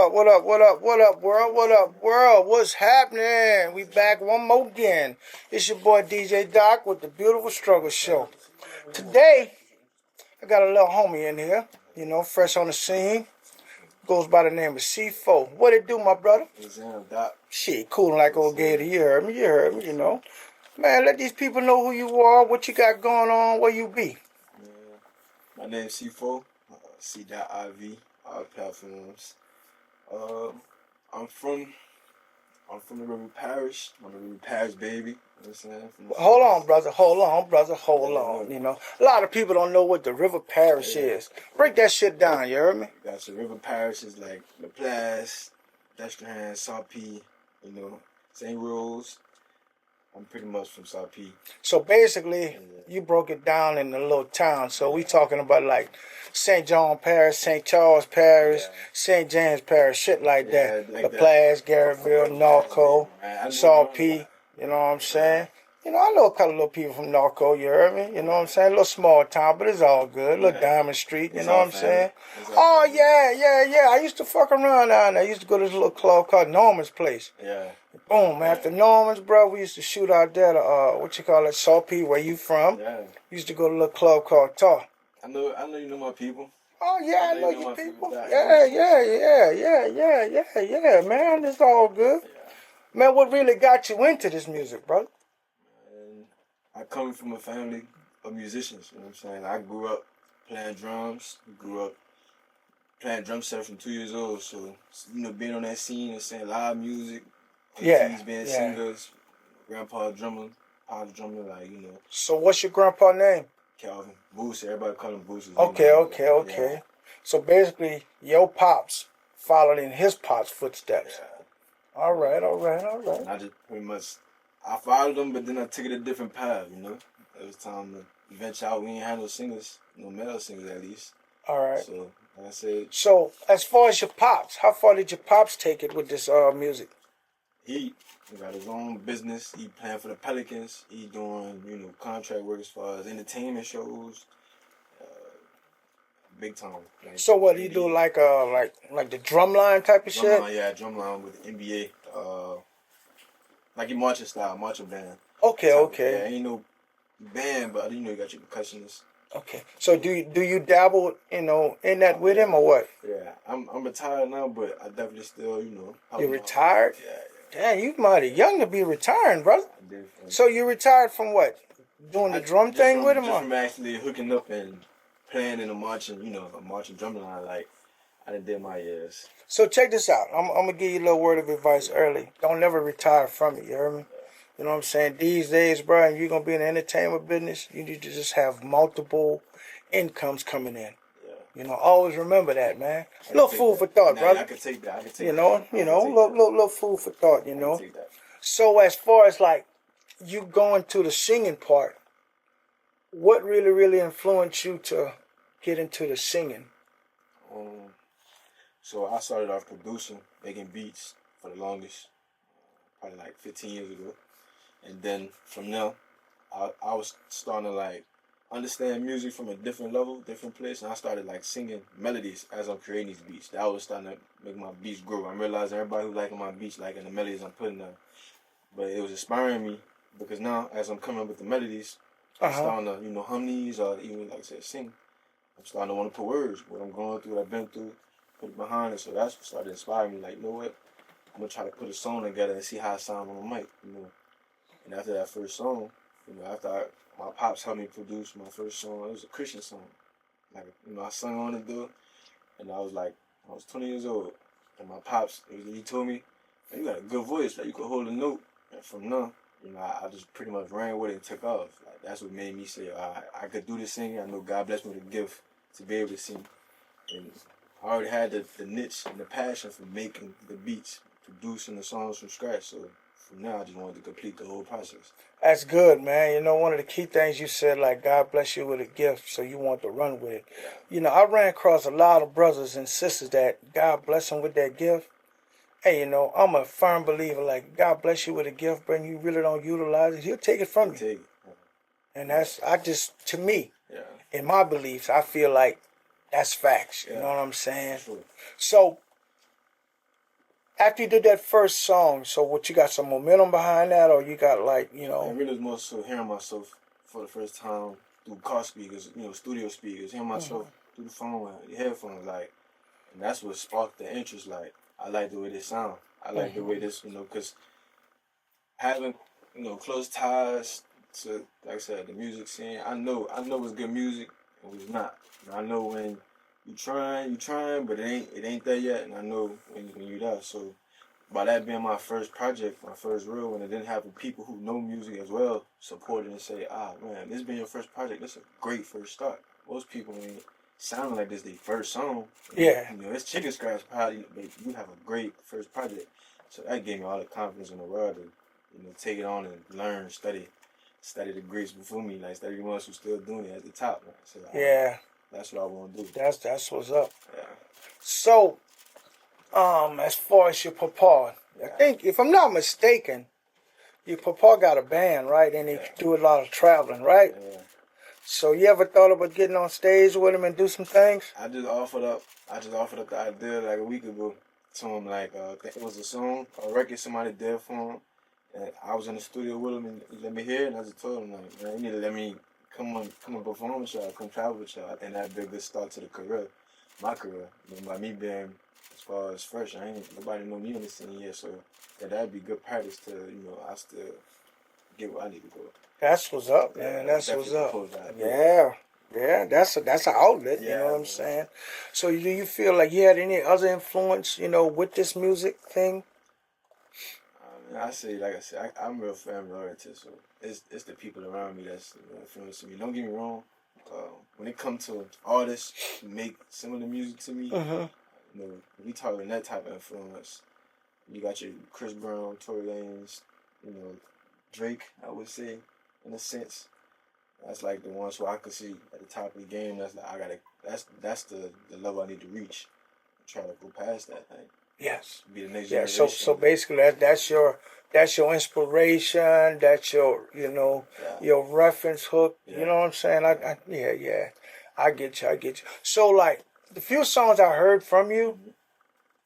up, what up, what up, what up, world, what up, world, what's happening? We back one more again. It's your boy DJ Doc with the Beautiful Struggle Show. Today, I got a little homie in here, fresh on the scene. Goes by the name of C.IV. What it do, my brother? Louisiana, Doc. Shit, cool like old Gator. You heard me. Man, let these people know who you are, what you got going on, where you be. My name's C.IV, C.IV, all platforms. I'm from the River Parish. I'm a River Parish baby. You know what I'm saying? Hold on, brother. A lot of people don't know what the River Parish is. Break that shit down, you heard me? Gotcha. River Parish is like LaPlace, Destrehan, Sarpy, St. Rose. I'm pretty much from Sarpy. So basically, you broke it down in a little town. So we talking about like St. John Parish, St. Charles Parish, St. James Parish, shit like that. Like LaPlace, Garrettville, Norco, Sarpy. You know what I'm saying? I know a couple of little people from Norco, you heard me? You know what I'm saying? A little small town, but it's all good. A little Diamond Street, you know what I'm saying? Oh, yeah. I used to fuck around down there. I used to go to this little club called Norman's Place. Yeah. Boom, after Norman's, bro, we used to shoot out there to, Sarpy, where you from. Yeah. Used to go to a little club called Tar. I know you know my people. Oh, yeah, I know you people. Yeah, man. It's all good. Yeah. Man, what really got you into this music, brother? And I come from a family of musicians, you know what I'm saying? I grew up playing drums, grew up playing drum set from 2 years old, so being on that scene and saying live music, being singers, grandpa drummer, pop drummer, So what's your grandpa name? Calvin, Boosie, everybody call him Boosie. Okay. Yeah. So basically, your pops followed in his pop's footsteps. Yeah. All right. And I just pretty much, I followed them, but then I took it a different path, It was time to venture out. We ain't had no singers, no male singers at least. All right. So, like I said. So, as far as your pops, how far did your pops take it with this music? He got his own business. He playing for the Pelicans. He doing, contract work as far as entertainment shows. Big time. So what do you do, like the drumline type of shit? Drumline with the NBA. Like your marching style, marching band. Okay. Yeah, ain't no band, but you got your percussionists. Okay. So do you dabble, in that with him or what? Yeah, I'm retired now, but I definitely still, You retired? Yeah. Damn, you mighty young to be retiring, brother. I did. So you retired from what? Doing the drum thing with him? Just from actually hooking up and playing in a marching drum line. Like, I did my years. So check this out. I'm going to give you a little word of advice early. Don't never retire from it, you hear me? You know what I'm saying? These days, bro, if you're going to be in the entertainment business, you need to just have multiple incomes coming in. Yeah. Always remember that, man. Little food for thought, brother. I can take that. Little food for thought, So as far as like you going to the singing part, what really influenced you to get into the singing? So I started off producing, making beats for the longest, probably like 15 years ago. And then from there, I was starting to like understand music from a different level, different place. And I started like singing melodies as I'm creating these beats. That was starting to make my beats grow. I realized everybody who liking my beats liking the melodies I'm putting down. But it was inspiring me because now as I'm coming up with the melodies, I'm starting to, hum these or even, like I said, sing. I'm starting to want to put words, what I'm going through, what I've been through, put it behind it. So that's what started inspiring me. Like, you know what? I'm going to try to put a song together and see how it sounds on the mic, And after that first song, after my pops helped me produce my first song, it was a Christian song. Like, I sung on it, though. And I was 20 years old. And my pops, he told me, you got a good voice, like you could hold a note. And from there, I just pretty much ran with it and took off. Like, that's what made me say, I could do this singing. I know God blessed me with a gift to be able to sing. And I already had the niche and the passion for making the beats, producing the songs from scratch. So from now, I just wanted to complete the whole process. That's good, man. One of the key things you said, like, God bless you with a gift, so you want to run with it. I ran across a lot of brothers and sisters that God bless them with that gift. Hey, I'm a firm believer, like, God bless you with a gift, but you really don't utilize it, He'll take it from you. And to me, in my beliefs, I feel like that's facts. You know what I'm saying? Sure. So, After you did that first song, so what, you got some momentum behind that, or you got like, It really was more so hearing myself for the first time through car speakers, studio speakers, hearing myself through the phone and the headphones, like, and that's what sparked the interest. Like, I like the way this sound. I like the way this, because having, close ties to, like I said, the music scene. I know it's good music and it's not. I know when you trying, but it ain't there yet, and I know when you there. So by that being my first project, my first real one, and then having people who know music as well support it and say, man, this being your first project, that's a great first start. Most people ain't sounding like this their first song. Yeah. It's chicken scratch probably, but you have a great first project. So that gave me all the confidence in the world to, take it on and learn, study the greats before me, like study the ones who still doing it at the top. Man. So Yeah. That's what I want to do. That's what's up. Yeah. So, as far as your papa, I think, if I'm not mistaken, your papa got a band, right? And he do a lot of traveling, right? Yeah. So you ever thought about getting on stage with him and do some things? I just offered up the idea like a week ago to him. Like, I think it was a song, a record somebody did for him. And I was in the studio with him and he let me hear it. And I just told him, like, man, you need to let me come and perform with y'all, come travel with y'all. I think that'd be a good start to the career, my career. By me being, as far as fresh, nobody know me on the scene yet. So that'd be good practice to, I still get where I need to go. That's what's up, man. Yeah, That's what's up. Yeah. Yeah, that's an outlet, Yeah, you know what I'm saying? So do you feel like you had any other influence, with this music thing? I say, like I said, I'm real family oriented, so it's the people around me that's influencing me. Don't get me wrong. When it comes to artists who make similar music to me, we talking that type of influence. You got your Chris Brown, Tory Lanez, Drake. I would say, in a sense, that's like the ones who I could see at the top of the game. That's like that's the level I need to reach. Try to go past that thing. Yes. Be the next generation. So basically that's your inspiration. That's your your reference hook. Yeah. You know what I'm saying? I get you. So like the few songs I heard from you,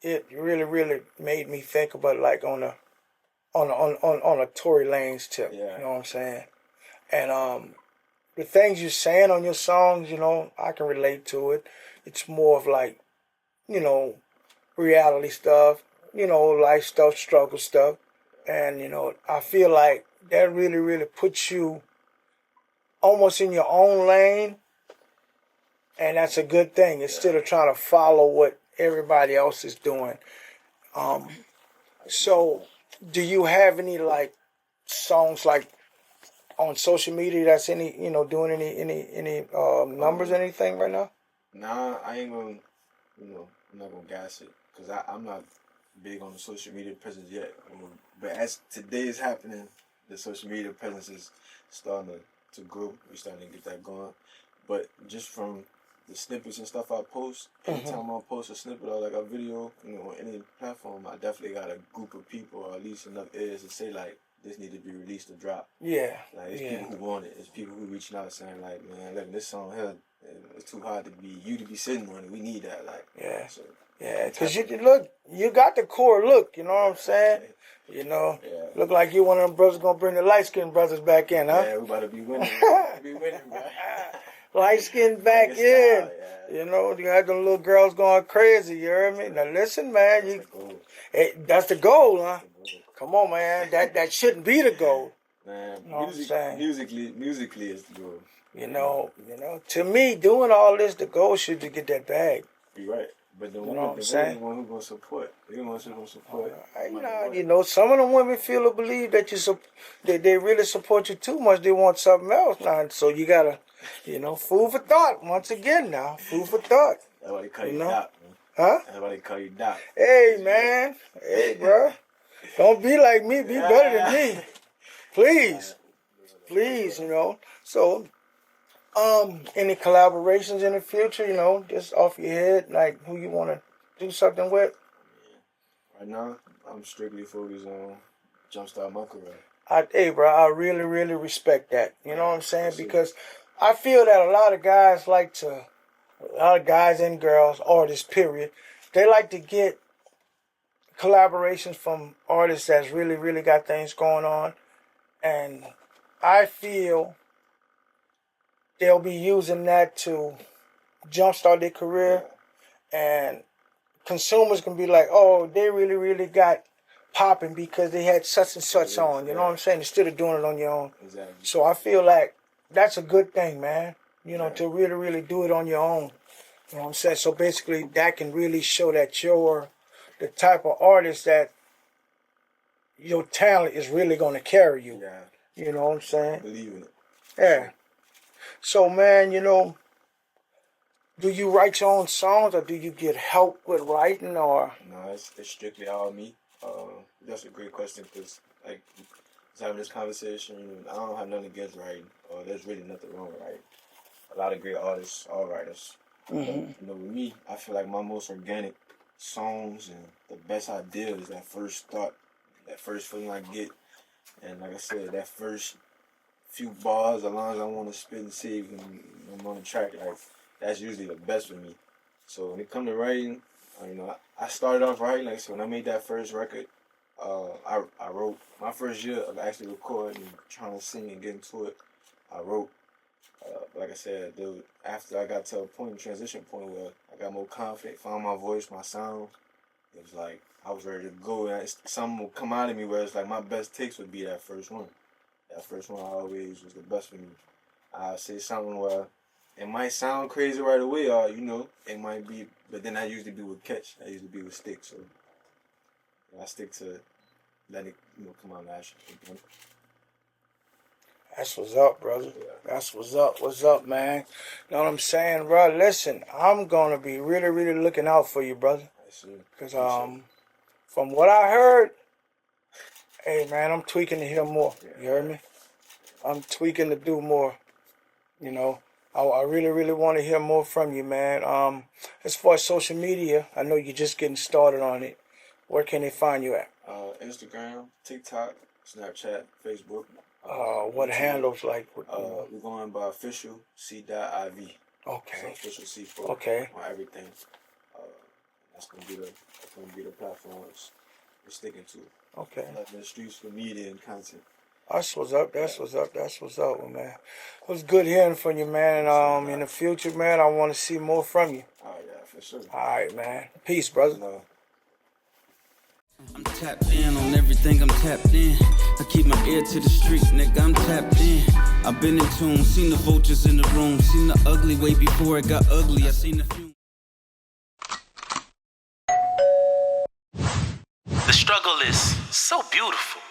it really made me think about like on a Tory Lanez tip. Yeah. You know what I'm saying? And the things you're saying on your songs, I can relate to it. It's more of like, reality stuff, life stuff, struggle stuff. And, I feel like that really puts you almost in your own lane. And that's a good thing instead of trying to follow what everybody else is doing. So do you have any like songs like on social media that's doing any numbers or anything right now? Nah, I ain't gonna, I'm not gonna gas it because I'm not big on the social media presence yet. But as today is happening, the social media presence is starting to grow. We're starting to get that going. But just from the snippets and stuff I post, anytime I post a snippet or like a video, on any platform, I definitely got a group of people or at least enough ears to say like, this need to be released or dropped. Yeah. Like, it's people who want it. It's people who reaching out saying like, man, look, this song here, it's too hard to be sitting on it. We need that. Like, so, because you got the core look, you know what I'm saying? Look like you one of them brothers gonna bring the light-skinned brothers back in, huh? Yeah, we about to be winning. Bro. Light-skinned back in. Style, you had them little girls going crazy, you heard me? Now listen, man, that's the goal, huh? Come on, man. That shouldn't be the goal. Man, musically is the goal. To me, doing all this, the goal should be to get that bag. You're right. But the one who's going to support. They're the ones who's going to support. Some of them women feel or believe that that they really support you too much. They want something else now. So you got to, food for thought. Once again now, food for thought. That's why they call you Doc, man. Huh? That's why they call you Doc. Hey, man. Hey, bro. Don't be like me. Be better than me. Please. Please, So, any collaborations in the future, just off your head, like who you want to do something with? Right now, I'm strictly focused on jumpstart my career. Hey, bro, I really respect that. You know what I'm saying? Because I feel that a lot of guys and girls, artists, period, they like to get collaborations from artists that's really, really got things going on. And I feel they'll be using that to jumpstart their career. And consumers can be like, oh, they really, really got popping because they had such and such on. You know what I'm saying? Instead of doing it on your own. Exactly. So I feel like that's a good thing, man. You know, to really, really do it on your own. You know what I'm saying? So basically, that can really show that you're the type of artist that your talent is really going to carry you. Yeah. You know what I'm saying? I believe in it. Yeah. So, man, you know, do you write your own songs or do you get help with writing or? No, it's strictly all me. That's a great question because, like, just having this conversation, I don't have nothing against writing. There's really nothing wrong with writing. A lot of great artists, all writers. You know, with me, I feel like my most organic songs and the best idea is that first thought, that first feeling I get. And like I said, that first few bars or lines I want to spit and say when I'm on the track, like, that's usually the best for me. So when it comes to writing, you know, I started off writing, like, so when I made that first record, I wrote my first year of actually recording and trying to sing and get into it. I wrote, like I said, after I got to a point, transition point where I got more confident, found my voice, my sound, it was like I was ready to go. And something would come out of me where it's like my best takes would be that first one. That first one always was the best for me. I say something where it might sound crazy right away, or, you know, it might be, but then I usually be with catch. I usually be with stick, so I stick to letting it, you know, come out naturally. That's what's up, brother. That's what's up. What's up, man? Know what I'm saying, bro? Listen, I'm gonna be really, really looking out for you, brother. Cause from what I heard, hey man, I'm tweaking to hear more. You heard me? I'm tweaking to do more. You know, I really, really want to hear more from you, man. As far as social media, I know you're just getting started on it. Where can they find you at? Instagram, TikTok, Snapchat, Facebook. What handles like? We're going by official C.IV. Okay. So official C.IV. Okay. On everything. That's gonna be the platforms we're sticking to. Okay. Like the streets for media and content. That's what's up. That's what's up. That's what's up, man. It was good hearing from you, man. And in the future, man, I want to see more from you. Oh yeah, for sure. All right, man. Peace, brother. I'm tapped in on everything, I'm tapped in. I keep my ear to the street, nigga, I'm tapped in. I've been in tune, seen the vultures in the room, seen the ugly way before it got ugly. I seen the few. The struggle is so beautiful.